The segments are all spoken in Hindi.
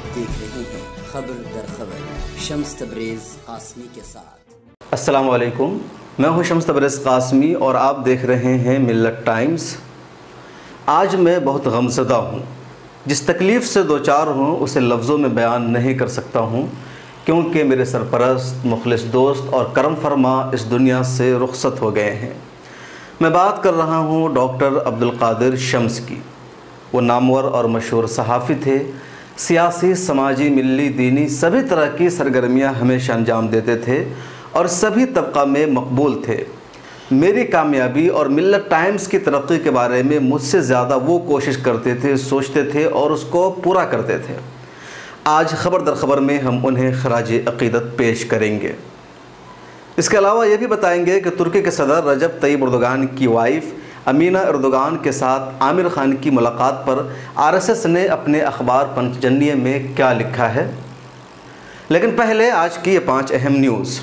आप देख रहे हैं खबर दर खबर शम्स तबरेज़ कासमी के साथ। अस्सलाम वालेकुम, मैं हूं शम्स तबरेज़ कासमी और आप देख रहे हैं मिल्लत टाइम्स। आज मैं बहुत गमज़दा हूं। जिस तकलीफ़ से दो चार हूं उसे लफ्ज़ों में बयान नहीं कर सकता हूं, क्योंकि मेरे सरपरस्त, मुखलिस दोस्त और करम फरमा इस दुनिया से रुखसत हो गए हैं। मैं बात कर रहा हूं डॉक्टर अब्दुल कादिर शम्स की। वो नामवर और मशहूर सहाफ़ी थे। सियासी, समाजी, मिली, दीनी सभी तरह की सरगर्मियां हमेशा अंजाम देते थे और सभी तबका में मकबूल थे। मेरी कामयाबी और मिल्लत टाइम्स की तरक्की के बारे में मुझसे ज़्यादा वो कोशिश करते थे, सोचते थे और उसको पूरा करते थे। आज खबर दर खबर में हम उन्हें खराज अक़ीदत पेश करेंगे। इसके अलावा ये भी बताएंगे कि तुर्की के सदर रजब तय्यब एर्दोगान की वाइफ अमीना एर्दोगान के साथ आमिर खान की मुलाकात पर आरएसएस ने अपने अखबार पंचजन्य में क्या लिखा है। लेकिन पहले आज की ये 5 अहम न्यूज़।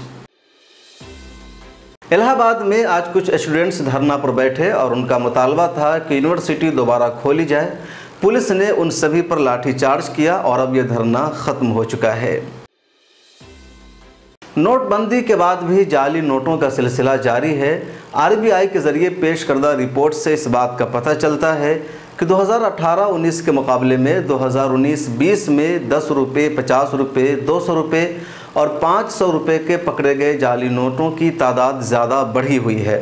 इलाहाबाद में आज कुछ स्टूडेंट्स धरना पर बैठे और उनका मुतालबा था कि यूनिवर्सिटी दोबारा खोली जाए। पुलिस ने उन सभी पर लाठीचार्ज किया और अब यह धरना ख़त्म हो चुका है। नोटबंदी के बाद भी जाली नोटों का सिलसिला जारी है। आरबीआई के ज़रिए पेश करदा रिपोर्ट से इस बात का पता चलता है कि 2018-19 के मुकाबले में 2019-20 में 10 रुपये, 50 रुपये, 200 रुपये और 500 रुपये के पकड़े गए जाली नोटों की तादाद ज़्यादा बढ़ी हुई है।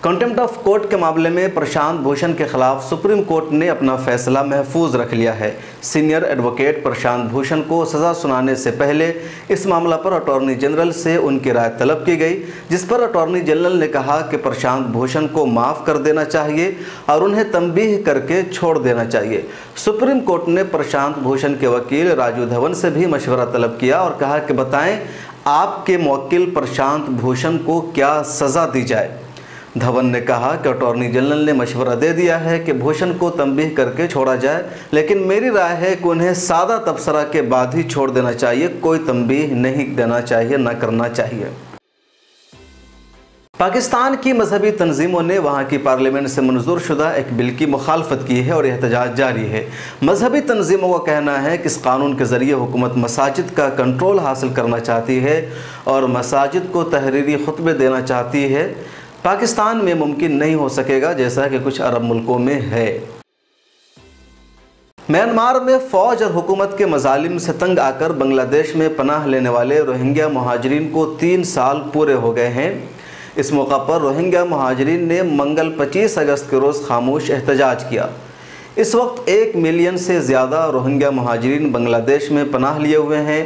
कंटेम्प्ट ऑफ कोर्ट के मामले में प्रशांत भूषण के खिलाफ सुप्रीम कोर्ट ने अपना फैसला महफूज रख लिया है। सीनियर एडवोकेट प्रशांत भूषण को सज़ा सुनाने से पहले इस मामला पर अटॉर्नी जनरल से उनकी राय तलब की गई, जिस पर अटॉर्नी जनरल ने कहा कि प्रशांत भूषण को माफ़ कर देना चाहिए और उन्हें तंबीह करके छोड़ देना चाहिए। सुप्रीम कोर्ट ने प्रशांत भूषण के वकील राजू धवन से भी मशवरा तलब किया और कहा कि बताएं आपके मुवक्किल प्रशांत भूषण को क्या सज़ा दी जाए। धवन ने कहा कि अटॉर्नी जनरल ने मशवरा दे दिया है कि भूषण को तंबीह करके छोड़ा जाए, लेकिन मेरी राय है कि उन्हें सादा तबसरा के बाद ही छोड़ देना चाहिए, कोई तंबीह नहीं देना चाहिए, न करना चाहिए। पाकिस्तान की मजहबी तंजीमों ने वहाँ की पार्लियामेंट से मंजूर शुदा एक बिल की मुखालफत की है और एहतजाज जारी है। मजहबी तंजीमों का कहना है कि इस कानून के ज़रिए हुकूमत मसाजिद का कंट्रोल हासिल करना चाहती है और मसाजिद को तहरीरी खुतबे देना चाहती है। पाकिस्तान में मुमकिन नहीं हो सकेगा, जैसा कि कुछ अरब मुल्कों में है। म्यांमार में फ़ौज और हुकूमत के मजालिम से तंग आकर बांग्लादेश में पनाह लेने वाले रोहिंग्या महाजरीन को 3 साल पूरे हो गए हैं। इस मौका पर रोहिंग्या महाजरीन ने मंगल 25 अगस्त के रोज़ खामोश एहतजाज किया। इस वक्त 1 मिलियन से ज़्यादा रोहिंग्या महाजरीन बांग्लादेश में पनाह लिए हुए हैं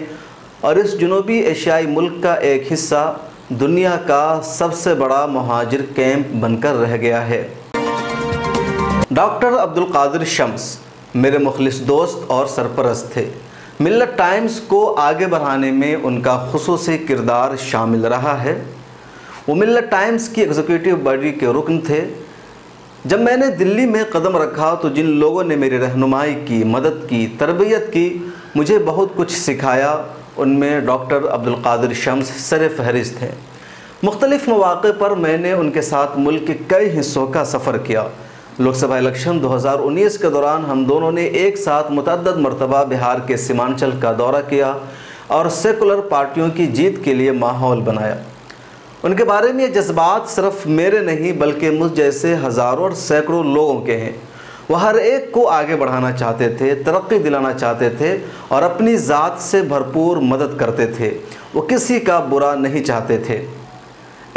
और इस जनूबी एशियाई मुल्क का एक हिस्सा दुनिया का सबसे बड़ा महाजिर कैंप बनकर रह गया है। डॉक्टर अब्दुल कादिर शम्स मेरे मुखलिस दोस्त और सरपरस्त थे। मिल्लत टाइम्स को आगे बढ़ाने में उनका खुसूसी किरदार शामिल रहा है। वो मिल्लत टाइम्स की एग्जीक्यूटिव बॉडी के रुकन थे। जब मैंने दिल्ली में कदम रखा तो जिन लोगों ने मेरी रहनुमाई की, मदद की, तरबियत की, मुझे बहुत कुछ सिखाया, उनमें डॉक्टर अब्दुल कादिर शम्स सर फहरिस्त हैं। मुख्तलिफ़ मौक़े पर मैंने उनके साथ मुल्क के कई हिस्सों का सफ़र किया। लोकसभा इलेक्शन 2019 के दौरान हम दोनों ने एक साथ मुतअद्दिद मरतबा बिहार के सीमांचल का दौरा किया और सेकुलर पार्टियों की जीत के लिए माहौल बनाया। उनके बारे में ये जज्बात सिर्फ मेरे नहीं बल्कि मुझ जैसे हज़ारों और सैकड़ों लोगों के हैं। वह हर एक को आगे बढ़ाना चाहते थे, तरक्की दिलाना चाहते थे और अपनी ज़ात से भरपूर मदद करते थे। वो किसी का बुरा नहीं चाहते थे।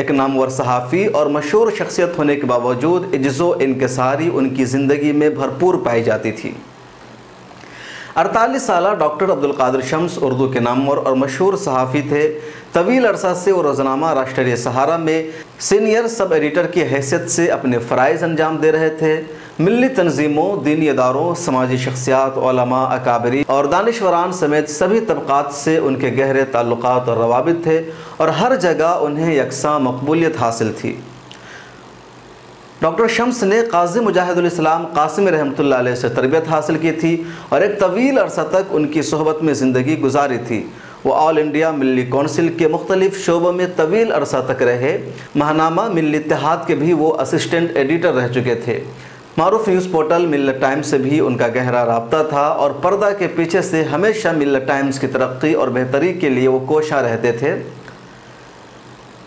एक नामवर सहाफ़ी और मशहूर शख्सियत होने के बावजूद इज्ज़ो इनकिसारी उनकी ज़िंदगी में भरपूर पाई जाती थी। 48 साला डॉक्टर अब्दुल कादिर शम्स उर्दू के नामवर और मशहूर सहाफ़ी थे। तवील अरसा से वो रोज़नामा राष्ट्रीय सहारा में सीनियर सब एडिटर की हैसियत से अपने फ़राइज़ अंजाम दे रहे थे। मिली तंजीमों, दीनी इदारों, समाजी शख्सियात, उलमा, अकाबरी और दानिशवरान समेत सभी तबक़ात से उनके गहरे ताल्लुक़ात और रवाबित थे और हर जगह उन्हें यकसां मकबूलियत हासिल थी। डॉक्टर शम्स ने काज़ी मुजाहिदुल इस्लाम कासिमी रहमतुल्लाह अलैह से तरबियत हासिल की थी और एक तवील अरसा तक उनकी सोहबत में ज़िंदगी गुजारी थी। वो ऑल इंडिया मिली कौंसिल के मुख्तलिफ़ शोबों में तवील अरसा तक रहे। महानामा मिली इत्तेहाद के भी वो असिस्टेंट एडिटर रह चुके थे। मारूफ न्यूज़ पोर्टल मिल्लत टाइम्स से भी उनका गहरा राब्ता था और पर्दा के पीछे से हमेशा मिल्लत टाइम्स की तरक्की और बेहतरी के लिए वो कोशां रहते थे।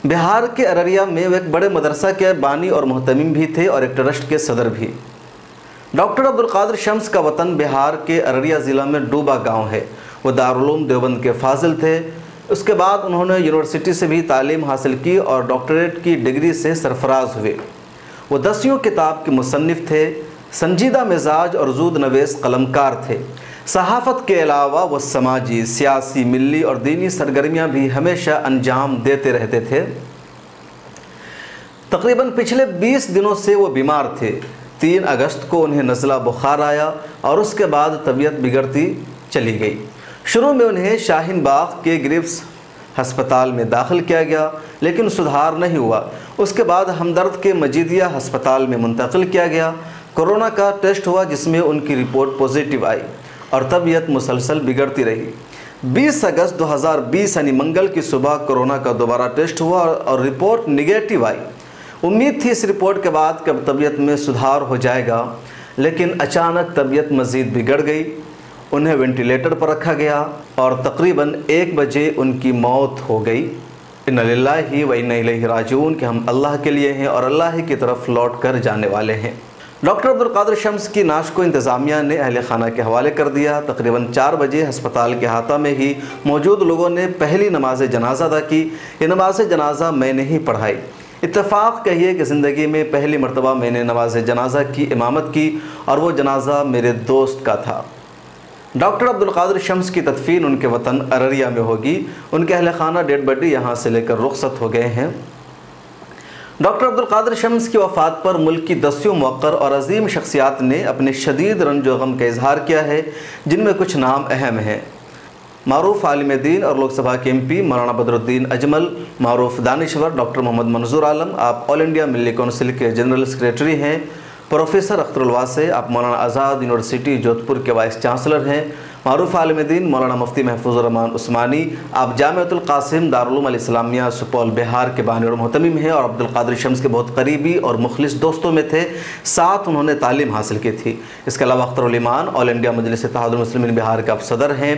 बिहार के अररिया में वो एक बड़े मदरसा के बानी और मोहतमिम भी थे और एक ट्रस्ट के सदर भी। डॉक्टर अब्दुल कादिर शम्स का वतन बिहार के अररिया ज़िला में डूबा गांव है। वो दारुल उलूम देवबंद के फाजिल थे। उसके बाद उन्होंने यूनिवर्सिटी से भी तालीम हासिल की और डॉक्टरेट की डिग्री से सरफराज हुए। वो 10 किताब के मुसन्निफ़ थे, संजीदा मिजाज और जूद नवेस कलमकार थे। सहाफ़त के अलावा वो समाजी, सियासी, मिली और दीनी सरगर्मियाँ भी हमेशा अंजाम देते रहते थे। तकरीबन पिछले 20 दिनों से वो बीमार थे। 3 अगस्त को उन्हें नज़ला बुखार आया और उसके बाद तबीयत बिगड़ती चली गई। शुरू में उन्हें शाहीन बाग के ग्रिफ्स हस्पताल में दाखिल किया गया, लेकिन सुधार नहीं हुआ। उसके बाद हमदर्द के मजीदिया हस्पताल में मुंतकिल किया गया। कोरोना का टेस्ट हुआ जिसमें उनकी रिपोर्ट पॉजिटिव आई और तबीयत मुसलसल बिगड़ती रही। 20 अगस्त 2020 यानी मंगल की सुबह कोरोना का दोबारा टेस्ट हुआ और रिपोर्ट निगेटिव आई। उम्मीद थी इस रिपोर्ट के बाद कि अब तबीयत में सुधार हो जाएगा, लेकिन अचानक तबीयत मज़ीद बिगड़ गई। उन्हें वेंटिलेटर पर रखा गया और तकरीबन 1 बजे उनकी मौत हो गई। इन्ना लिल्लाहि व इन्ना इलैहि राजिऊन कि हम अल्लाह के लिए हैं और अल्लाह की तरफ लौट कर जाने वाले हैं। डॉक्टर अब्दुल कादिर शम्स की नाश को इंतज़ामिया ने अहले खाना के हवाले कर दिया। तकरीबन 4 बजे अस्पताल के अहाता में ही मौजूद लोगों ने पहली नमाज जनाजा अदा की। ये नमाज जनाजा मैंने ही पढ़ाई। इत्तेफाक कहिए कि ज़िंदगी में पहली मरतबा मैंने नमाज जनाजा की इमामत की और वो जनाजा मेरे दोस्त का था। डॉक्टर अब्दुल कादिर शम्स की तदफीन उनके वतन अररिया में होगी। उनके अहले खाना डेड बॉडी यहाँ से लेकर रुखसत हो गए हैं। डॉक्टर अब्दुल कादिर शम्स की वफ़ात पर मुल्क की 10 मुवक्कर और अजीम शख्सियात ने अपने शदीद रंजो गम का इजहार किया है, जिनमें कुछ नाम अहम हैं। मारूफ आलिम दीन और लोकसभा के MP मौलाना बदरुद्दीन अजमल, मारूफ दानिश्वर डॉक्टर मोहम्मद मंजूर आलम, आप ऑल इंडिया मिल्ली कौंसिल के जनरल सेक्रेटरी हैं। प्रोफेसर अख्तरुल वासे, आप मौलाना आज़ाद यूनिवर्सिटी जोधपुर के वाइस चांसलर हैं। मारूफ आलिम दीन मौलाना मुफ्ती महफूजुर रहमान उस्मानी, आप जामिअतुल कासिम दारुल उलूम अल इस्लामिया सुपौल बिहार के बानी और मोहतमिम हैं और अब्दुल कादिर शम्स के बहुत करीबी और मुखलिस दोस्तों में थे। साथ उन्होंने तालीम हासिल की थी। इसके अलावा अख्तरुल ईमान ऑल इंडिया मजलिस इत्तेहादुल मुस्लिमीन बिहार के आप सदर हैं।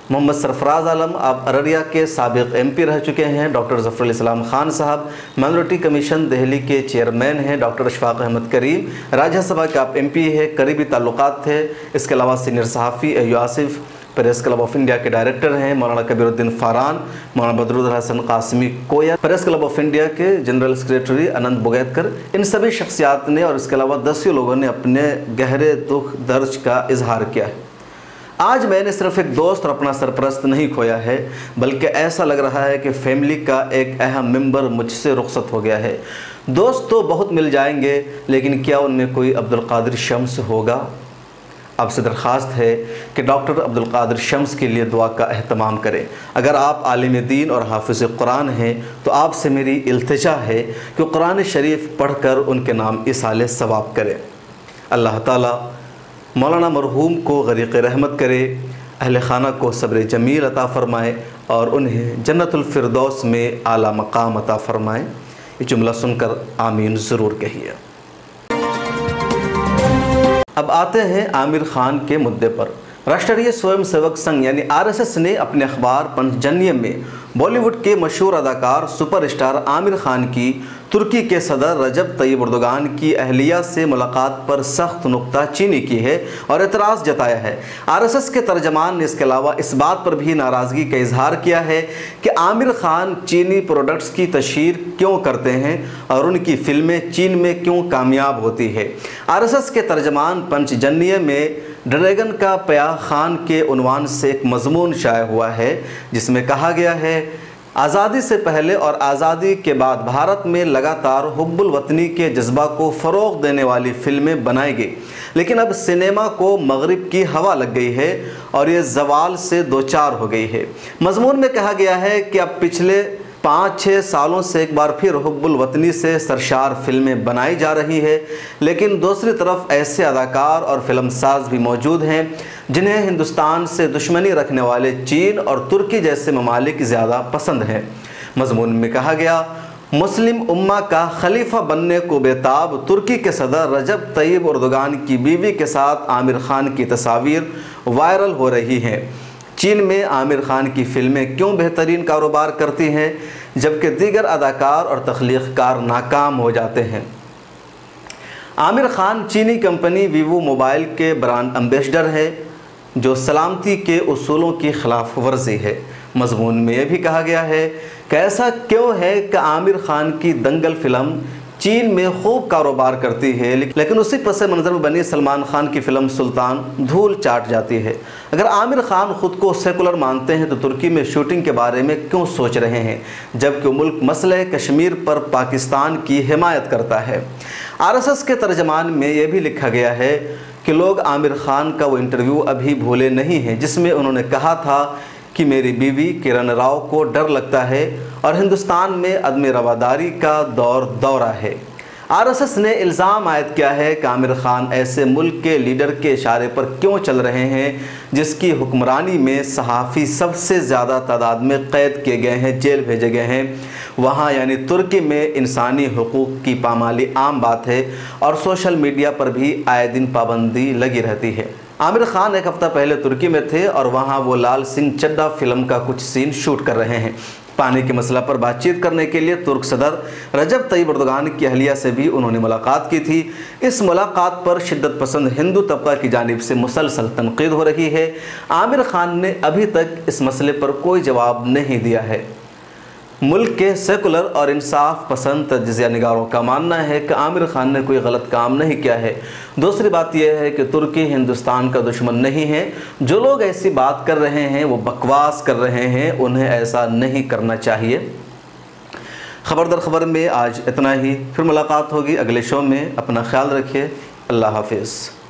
मोहम्मद सरफराज आलम, आप अररिया के साबिक MP रह चुके हैं। डॉक्टर ज़फ़रुल इस्लाम खान साहब माइनॉरिटी कमीशन दिल्ली के चेयरमैन हैं। डॉक्टर अशफाक अहमद करीम राज्यसभा के आप MP है, करीबी ताल्लुकात थे। इसके अलावा सीनियर सहाफ़ी Ayub Asif press club of India के डायरेक्टर हैं। मौलाना कबीरुद्दीन फ़ारान, मौलाना बदरुल हसन कासमी कोया प्रेस क्लब ऑफ इंडिया के जनरल सेक्रेटरी अनंत बुगैतकर, इन सभी शख्सियात ने और इसके अलावा 10 लोगों ने अपने गहरे दुख दर्द का इजहार किया है। आज मैंने सिर्फ एक दोस्त और अपना सरपरस्त नहीं खोया है, बल्कि ऐसा लग रहा है कि फैमिली का एक अहम मेंबर मुझसे रुखसत हो गया है। दोस्त तो बहुत मिल जाएंगे, लेकिन क्या उनमें कोई अब्दुल कादिर शम्स होगा? आपसे दरख्वास्त है कि डॉक्टर अब्दुल कादिर शम्स के लिए दुआ का एहतमाम करें। अगर आप आलिम दीन और हाफिज़ कुरान हैं तो आपसे मेरी इल्तिजा है कि कुरान शरीफ पढ़कर उनके नाम इसाले सवाब करें। अल्लाह ताला मौलाना मरहूम को गरीक़ रहमत करे, अहले खाना को सब्र जमील अता फ़रमाए और उन्हें जन्नतुल फिरदौस में आला मकाम अता फ़रमाए। ये जुमला सुनकर आमीन ज़रूर कहिए। अब आते हैं आमिर खान के मुद्दे पर। राष्ट्रीय स्वयंसेवक संघ यानी RSS ने अपने अखबार पंचजन्य में बॉलीवुड के मशहूर अदाकार सुपरस्टार आमिर खान की तुर्की के सदर रजब तय्यब एर्दोगान की अहलिया से मुलाकात पर सख्त नुक्ताचीनी की है और एतराज़ जताया है। RSS के तर्जमान ने इसके अलावा इस बात पर भी नाराज़गी का इजहार किया है कि आमिर खान चीनी प्रोडक्ट्स की तशहीर क्यों करते हैं और उनकी फिल्में चीन में क्यों कामयाब होती है। RSS के तर्जमान पंचजन्य में ड्रैगन का प्या खान के उन्वान से एक मजमून शाया हुआ है, जिसमें कहा गया है आज़ादी से पहले और आज़ादी के बाद भारत में लगातार हुब्बुल वतनी के जज्बा को फ़रोग़ देने वाली फ़िल्में बनाई गई, लेकिन अब सिनेमा को मगरिब की हवा लग गई है और ये ज़वाल से दो चार हो गई है। मज़मून में कहा गया है कि अब पिछले 5-6 सालों से एक बार फिर हुब्बुल वतनी से सरशार फिल्में बनाई जा रही है, लेकिन दूसरी तरफ ऐसे अदाकार और फिल्मसाज भी मौजूद हैं जिन्हें हिंदुस्तान से दुश्मनी रखने वाले चीन और तुर्की जैसे ममालिक ज़्यादा पसंद हैं। मज़मून में कहा गया मुस्लिम उम्मा का खलीफा बनने को बेताब तुर्की के सदर रजब तैयब एर्दोगान की बीवी के साथ आमिर खान की तस्वीर वायरल हो रही हैं। चीन में आमिर खान की फिल्में क्यों बेहतरीन कारोबार करती हैं जबकि दीगर अदाकार और तख्लीक़कार नाकाम हो जाते हैं। आमिर खान चीनी कंपनी वीवो मोबाइल के ब्रांड एम्बेसडर है जो सलामती के उसूलों की खिलाफ वर्जी है। मज़मून में यह भी कहा गया है कि ऐसा क्यों है कि आमिर खान की दंगल फिल्म चीन में खूब कारोबार करती है लेकिन उसी पस मंज़र में बनी सलमान खान की फ़िल्म सुल्तान धूल चाट जाती है। अगर आमिर खान ख़ुद को सेकुलर मानते हैं तो तुर्की में शूटिंग के बारे में क्यों सोच रहे हैं जबकि मुल्क मसले कश्मीर पर पाकिस्तान की हिमायत करता है। RSS के तर्जमान में यह भी लिखा गया है कि लोग आमिर खान का वो इंटरव्यू अभी भूले नहीं हैं जिसमें उन्होंने कहा था कि मेरी बीवी किरण राव को डर लगता है और हिंदुस्तान में अदम रवादारी का दौरा है। RSS ने इल्ज़ाम आयद किया है कि आमिर खान ऐसे मुल्क के लीडर के इशारे पर क्यों चल रहे हैं जिसकी हुक्मरानी में सहाफ़ी सबसे ज़्यादा तादाद में कैद किए गए हैं, जेल भेजे गए हैं। वहाँ यानी तुर्की में इंसानी हुकूक़ की पामाली आम बात है और सोशल मीडिया पर भी आए दिन पाबंदी लगी रहती है। आमिर खान एक हफ़्ता पहले तुर्की में थे और वहाँ वो लाल सिंह चड्ढा फिल्म का कुछ सीन शूट कर रहे हैं। पानी के मसला पर बातचीत करने के लिए तुर्क सदर रजब तैयब एर्दोगान की अहलिया से भी उन्होंने मुलाकात की थी। इस मुलाकात पर शिद्दत पसंद हिंदू तबका की जानिब से मुसलसल तनकीद हो रही है। आमिर खान ने अभी तक इस मसले पर कोई जवाब नहीं दिया है। मुल्क के सेकुलर और इंसाफ पसंद तजिज़िया निगारों का मानना है कि आमिर खान ने कोई गलत काम नहीं किया है। दूसरी बात यह है कि तुर्की हिंदुस्तान का दुश्मन नहीं है। जो लोग ऐसी बात कर रहे हैं वो बकवास कर रहे हैं, उन्हें ऐसा नहीं करना चाहिए। खबर दर खबर में आज इतना ही, फिर मुलाकात होगी अगले शो में। अपना ख्याल रखिए। अल्लाह हाफिज़।